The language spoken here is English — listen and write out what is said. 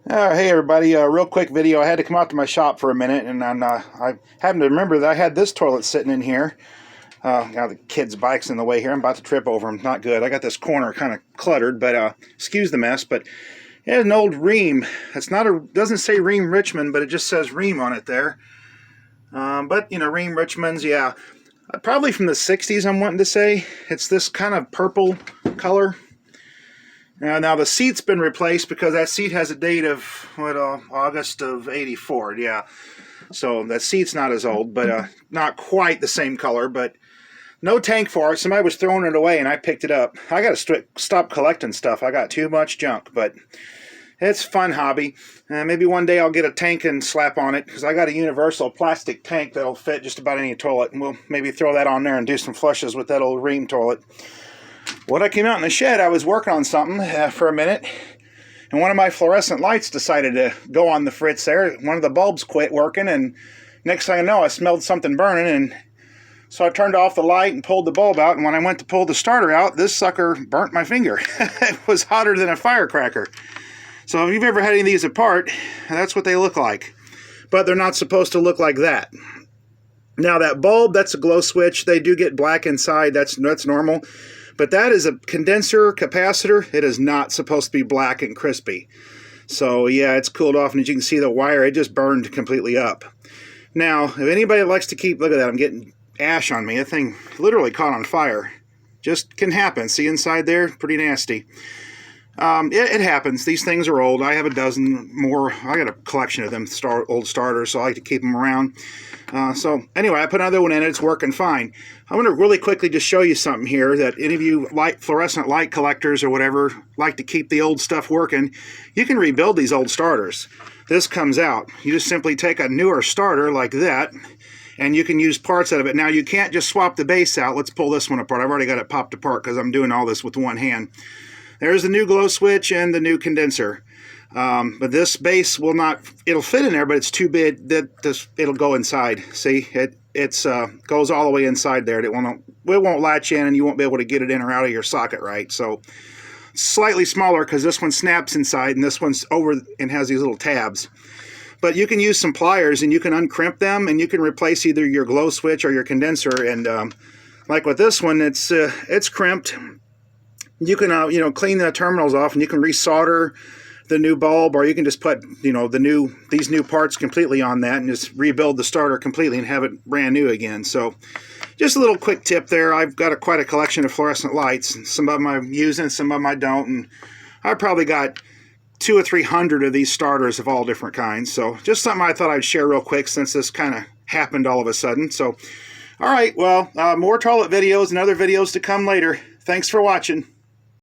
Hey everybody, real quick video. I had to come out to my shop for a minute, and I happened to remember that I had this toilet sitting in here. Now the kids' bike's in the way here. I'm about to trip over them. Not good. I got this corner kind of cluttered, but excuse the mess. But it has an old Ream. It's not a, doesn't say Ream Richmond, but it just says Ream on it there. But you know, Ream Richmonds, yeah, probably from the 60s. I'm wanting to say it's this kind of purple color. Now the seat's been replaced because that seat has a date of August of '84. Yeah, so that seat's not as old, but not quite the same color. But no tank for it. Somebody was throwing it away, and I picked it up. I got to stop collecting stuff. I got too much junk, but it's a fun hobby. Maybe one day I'll get a tank and slap on it, because I got a universal plastic tank that'll fit just about any toilet, and we'll maybe throw that on there and do some flushes with that old Ream toilet. When I came out in the shed, I was working on something for a minute, and one of my fluorescent lights decided to go on the fritz there. One of the bulbs quit working, and next thing I know, I smelled something burning, and so I turned off the light and pulled the bulb out, and when I went to pull the starter out, this sucker burnt my finger. It was hotter than a firecracker. So if you've ever had any of these apart, that's what they look like. But they're not supposed to look like that. Now that bulb, that's a glow switch. They do get black inside. That's normal. But that is a condenser capacitor. It is not supposed to be black and crispy. So yeah, it's cooled off, and as you can see, the wire, it just burned completely up. Now, if anybody likes to keep, look at that, I'm getting ash on me. That thing literally caught on fire. Just can happen. See inside there? Pretty nasty. It happens. These things are old. I have a dozen more. I got a collection of them old starters, so I like to keep them around. So anyway, I put another one in it. It's working fine. I want to really quickly just show you something here that any of you fluorescent light collectors or whatever like to keep the old stuff working. You can rebuild these old starters. This comes out. You just simply take a newer starter like that, and you can use parts out of it. Now, you can't just swap the base out. Let's pull this one apart. I've already got it popped apart because I'm doing all this with one hand. There's the new glow switch and the new condenser. But this base will not, it'll fit in there, but it's too big that it'll go inside. See, it goes all the way inside there. It won't latch in, and you won't be able to get it in or out of your socket right. So slightly smaller because this one snaps inside, and this one's over and has these little tabs. But you can use some pliers, and you can uncrimp them, and you can replace either your glow switch or your condenser. And like with this one, it's crimped. You can clean the terminals off, and you can resolder the new bulb, or you can just put these new parts completely on that and just rebuild the starter completely and have it brand new again. So just a little quick tip there. I've got quite a collection of fluorescent lights. Some of them I'm using, some of them I don't, and I've probably got 200 or 300 of these starters of all different kinds. So just something I thought I'd share real quick, since this kind of happened all of a sudden. So all right, well, more toilet videos and other videos to come later. Thanks for watching.